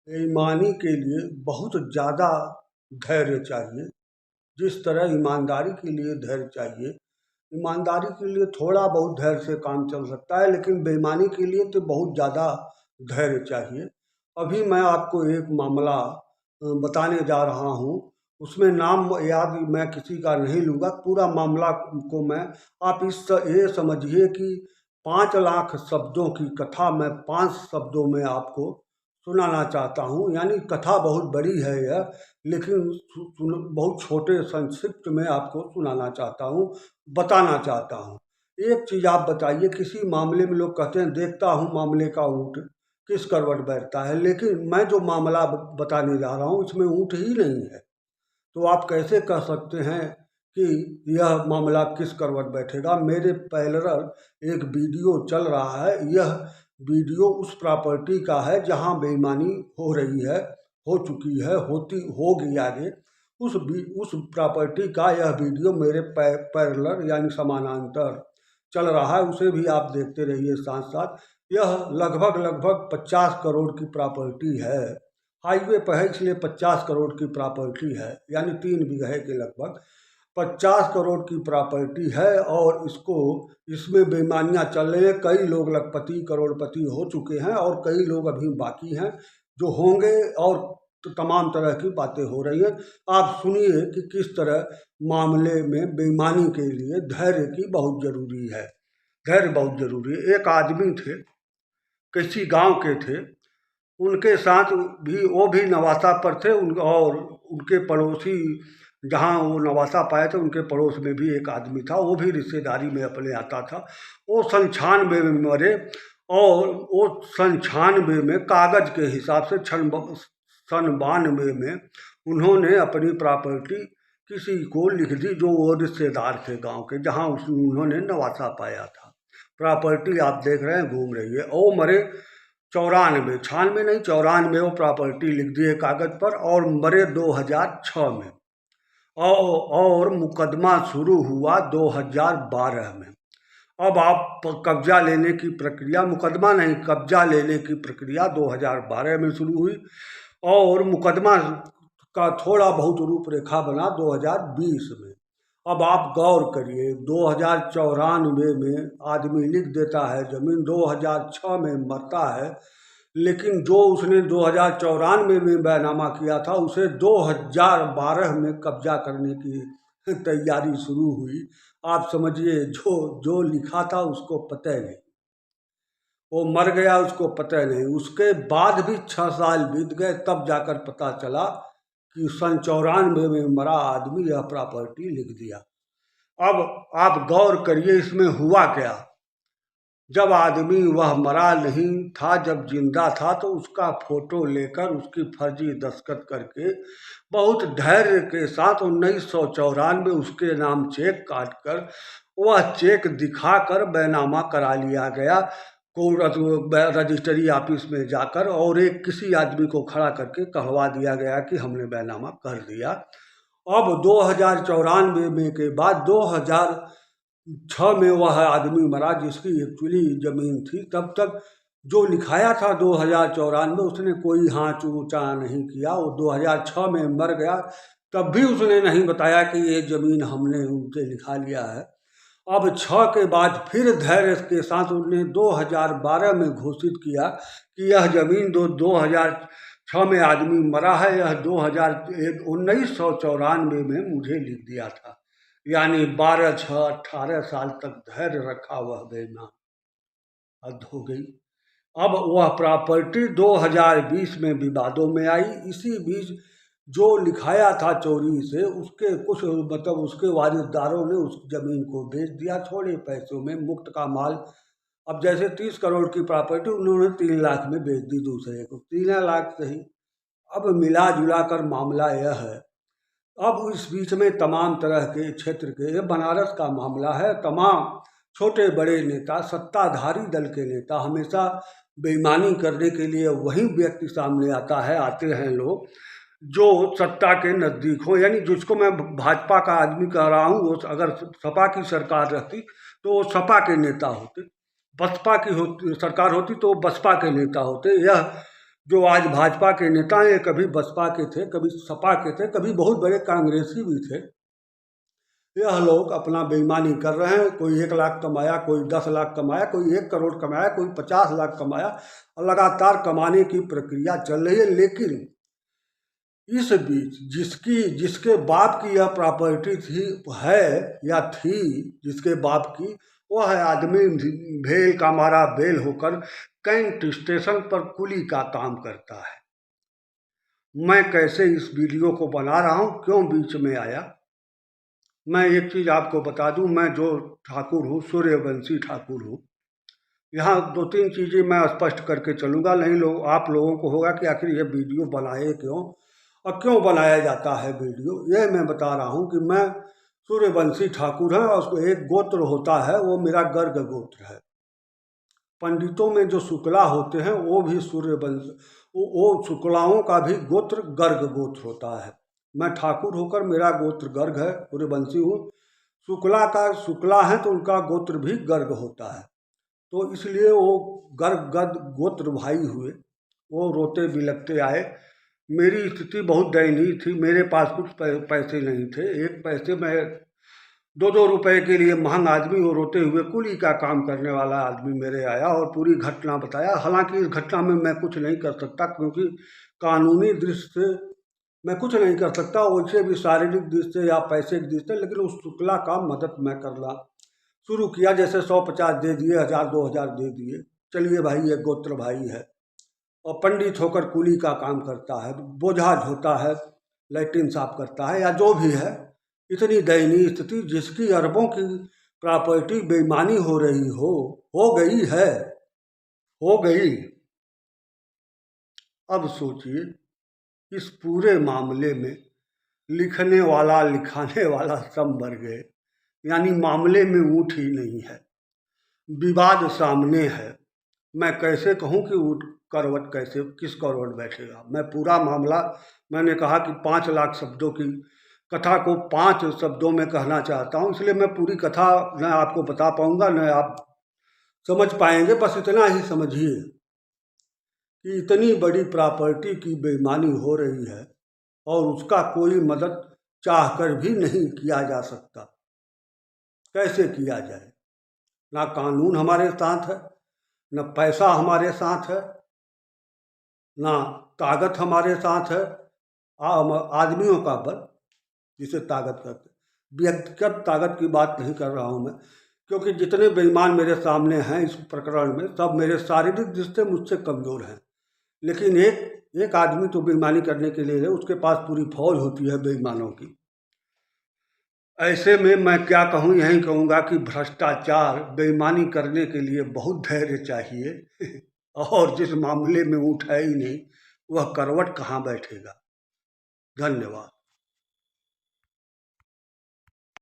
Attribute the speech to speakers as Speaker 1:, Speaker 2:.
Speaker 1: बेईमानी के लिए बहुत ज़्यादा धैर्य चाहिए। जिस तरह ईमानदारी के लिए धैर्य चाहिए, ईमानदारी के लिए थोड़ा बहुत धैर्य से काम चल सकता है, लेकिन बेईमानी के लिए तो बहुत ज़्यादा धैर्य चाहिए। अभी मैं आपको एक मामला बताने जा रहा हूँ। उसमें नाम याद मैं किसी का नहीं लूँगा, पूरा मामला को मैं आप ये समझिए कि 5 लाख शब्दों की कथा मैं 5 शब्दों में आपको सुनाना चाहता हूँ। यानी कथा बहुत बड़ी है यह, लेकिन बहुत छोटे संक्षिप्त में आपको सुनाना चाहता हूँ, बताना चाहता हूँ। एक चीज़ आप बताइए, किसी मामले में लोग कहते हैं देखता हूँ मामले का ऊँट किस करवट बैठता है, लेकिन मैं जो मामला बताने जा रहा हूँ इसमें ऊँट ही नहीं है। तो आप कैसे कह सकते हैं कि यह मामला किस करवट बैठेगा? मेरे पैरेलल एक वीडियो चल रहा है। यह वीडियो उस प्रॉपर्टी का है जहां बेईमानी हो रही है, हो चुकी है, होती होगी आगे। उस प्रॉपर्टी का यह वीडियो मेरे पैरेलल यानी समानांतर चल रहा है, उसे भी आप देखते रहिए साथ साथ। यह लगभग लगभग 50 करोड़ की प्रॉपर्टी है। हाईवे पर है इसलिए 50 करोड़ की प्रॉपर्टी है, यानी 3 बीघे के लगभग 50 करोड़ की प्रॉपर्टी है। और इसमें बेईमानियां चल रही हैं। कई लोग लखपति करोड़पति हो चुके हैं और कई लोग अभी बाकी हैं जो होंगे, और तमाम तरह की बातें हो रही हैं। आप सुनिए कि किस तरह मामले में बेईमानी के लिए धैर्य की बहुत जरूरी है। धैर्य बहुत जरूरी है। एक आदमी थे, किसी गांव के थे, उनके साथ भी वो भी नवासा पर थे। और उनके पड़ोसी जहाँ वो नवासा पाए थे, उनके पड़ोस में भी एक आदमी था, वो भी रिश्तेदारी में अपने आता था। वो 96 में मरे। और वो 96 में कागज के हिसाब से 92 में उन्होंने अपनी प्रॉपर्टी किसी को लिख दी, जो वो रिश्तेदार थे गांव के, जहाँ उन्होंने नवासा पाया था। प्रॉपर्टी आप देख रहे हैं घूम रही है। वो मरे 94, 96 नहीं 94 वो प्रॉपर्टी लिख दिए कागज पर, और मरे 2006 में। और मुकदमा शुरू हुआ 2012 में। अब आप कब्जा लेने की प्रक्रिया, मुकदमा नहीं कब्जा लेने की प्रक्रिया 2012 में शुरू हुई, और मुकदमा का थोड़ा बहुत रूपरेखा बना 2020 में। अब आप गौर करिए, 2094 में आदमी लिख देता है जमीन, 2006 में मरता है, लेकिन जो उसने 2094 में बैनामा किया था उसे 2012 में कब्जा करने की तैयारी शुरू हुई। आप समझिए, जो जो लिखा था उसको पता ही नहीं, वो मर गया उसको पता ही नहीं। उसके बाद भी 6 साल बीत गए, तब जाकर पता चला कि 94 में मरा आदमी यह प्रॉपर्टी लिख दिया। अब आप गौर करिए इसमें हुआ क्या। जब आदमी वह मरा नहीं था, जब जिंदा था, तो उसका फोटो लेकर उसकी फर्जी दस्तखत करके बहुत धैर्य के साथ 1994 उसके नाम चेक काट कर, वह चेक दिखाकर बैनामा करा लिया गया रजिस्ट्री ऑफिस में जाकर, और एक किसी आदमी को खड़ा करके कहवा दिया गया कि हमने बैनामा कर दिया। अब 2094 में के बाद 2006 में वह आदमी मरा जिसकी एक्चुअली ज़मीन थी। तब तक जो लिखाया था 2094 में, उसने कोई हाथ ऊँचा नहीं किया। वो 2006 में मर गया, तब भी उसने नहीं बताया कि ये ज़मीन हमने उनसे लिखा लिया है। अब 6 के बाद फिर धैर्य के साथ उन्होंने 2012 में घोषित किया कि यह ज़मीन 2006 में आदमी मरा है, यह 1994 में मुझे लिख दिया था। यानी 12-6-18 साल तक धैर्य रखा वह बेईमान, हद हो गई। अब वह प्रॉपर्टी 2020 में विवादों में आई। इसी बीच जो लिखाया था चोरी से, उसके कुछ मतलब उसके वारिसदारों ने उस जमीन को बेच दिया थोड़े पैसों में, मुफ्त का माल। अब जैसे 30 करोड़ की प्रॉपर्टी उन्होंने 3 लाख में बेच दी दूसरे को, 3 लाख सही। अब मिला जुला कर मामला यह है। अब इस बीच में तमाम तरह के क्षेत्र के, ये बनारस का मामला है, तमाम छोटे बड़े नेता, सत्ताधारी दल के नेता, हमेशा बेईमानी करने के लिए वही व्यक्ति सामने आता है, आते हैं लोग जो सत्ता के नज़दीक हो। यानी जिसको मैं भाजपा का आदमी कह रहा हूँ, वो अगर सपा की सरकार रहती तो वो सपा के नेता होते, बसपा की सरकार होती तो वो बसपा के नेता होते। यह जो आज भाजपा के नेता हैं, कभी बसपा के थे, कभी सपा के थे, कभी बहुत बड़े कांग्रेसी भी थे। यह लोग अपना बेईमानी कर रहे हैं। कोई 1 लाख कमाया, कोई 10 लाख कमाया, कोई 1 करोड़ कमाया, कोई 50 लाख कमाया, और लगातार कमाने की प्रक्रिया चल रही है। लेकिन इस बीच जिसके बाप की यह प्रॉपर्टी थी है या थी, जिसके बाप की, वह है आदमी भेल का मारा बेल होकर कैंट स्टेशन पर कुली का काम करता है। मैं कैसे इस वीडियो को बना रहा हूँ, क्यों बीच में आया, मैं एक चीज़ आपको बता दूं। मैं जो ठाकुर हूँ, सूर्यवंशी ठाकुर हूँ। यहाँ 2-3 चीज़ें मैं स्पष्ट करके चलूँगा, नहीं आप लोगों को होगा कि आखिर ये वीडियो बनाए क्यों और क्यों बनाया जाता है वीडियो। ये मैं बता रहा हूँ कि मैं सूर्यवंशी ठाकुर है, और उसको एक गोत्र होता है, वो मेरा गर्ग गोत्र है। पंडितों में जो शुक्ला होते हैं वो भी सूर्यवंश, वो शुक्लाओं का भी गोत्र गर्ग गोत्र होता है। मैं ठाकुर होकर मेरा गोत्र गर्ग है, सूर्यवंशी हूँ। शुक्ला है तो उनका गोत्र भी गर्ग होता है। तो इसलिए वो गर्ग गर्ग गोत्र भाई हुए। वो रोते बिलखते आए। मेरी स्थिति बहुत दयनीय थी, मेरे पास कुछ पैसे नहीं थे। 1 पैसे में 2-2 रुपए के लिए महंग आदमी, वो रोते हुए कुली का काम करने वाला आदमी मेरे आया और पूरी घटना बताया। हालांकि इस घटना में मैं कुछ नहीं कर सकता, क्योंकि कानूनी दृष्टि से मैं कुछ नहीं कर सकता, वैसे भी शारीरिक दृष्टि से या पैसे की दृष्टि से। लेकिन उस शुक्ला का मदद मैं करना शुरू किया। जैसे 100-50 दे दिए, 1000-2000 दे दिए। चलिए भाई, ये गोत्र भाई है और पंडित होकर कुली का काम करता है, बोझा ढोता है, लैट्रिन साफ करता है, या जो भी है। इतनी दयनीय स्थिति, जिसकी अरबों की प्रॉपर्टी बेईमानी हो गई है, हो गई। अब सोचिए, इस पूरे मामले में लिखने वाला लिखाने वाला सब मर गए। यानी मामले में ऊँट ही नहीं है, विवाद सामने है। मैं कैसे कहूँ कि ऊँट करवट कैसे, किस करवट बैठेगा। मैं पूरा मामला, मैंने कहा कि 5 लाख शब्दों की कथा को 5 शब्दों में कहना चाहता हूँ, इसलिए मैं पूरी कथा न आपको बता पाऊँगा न आप समझ पाएंगे। बस इतना ही समझिए कि इतनी बड़ी प्रॉपर्टी की बेईमानी हो रही है और उसका कोई मदद चाहकर भी नहीं किया जा सकता। कैसे किया जाए? ना कानून हमारे साथ है, न पैसा हमारे साथ है, ना ताकत हमारे साथ है। आदमियों का बल जिसे ताकत कहते हैं। व्यक्तिगत ताकत की बात नहीं कर रहा हूँ मैं, क्योंकि जितने बेईमान मेरे सामने हैं इस प्रकरण में, सब मेरे शारीरिक दृष्टि से मुझसे कमज़ोर हैं। लेकिन एक आदमी तो बेईमानी करने के लिए है, उसके पास पूरी फौज होती है बेईमानों की। ऐसे में मैं क्या कहूँ, यही कहूँगा कि भ्रष्टाचार, बेईमानी करने के लिए बहुत धैर्य चाहिए और जिस मामले में ऊँट है ही नहीं, वह करवट कहाँ बैठेगा। धन्यवाद।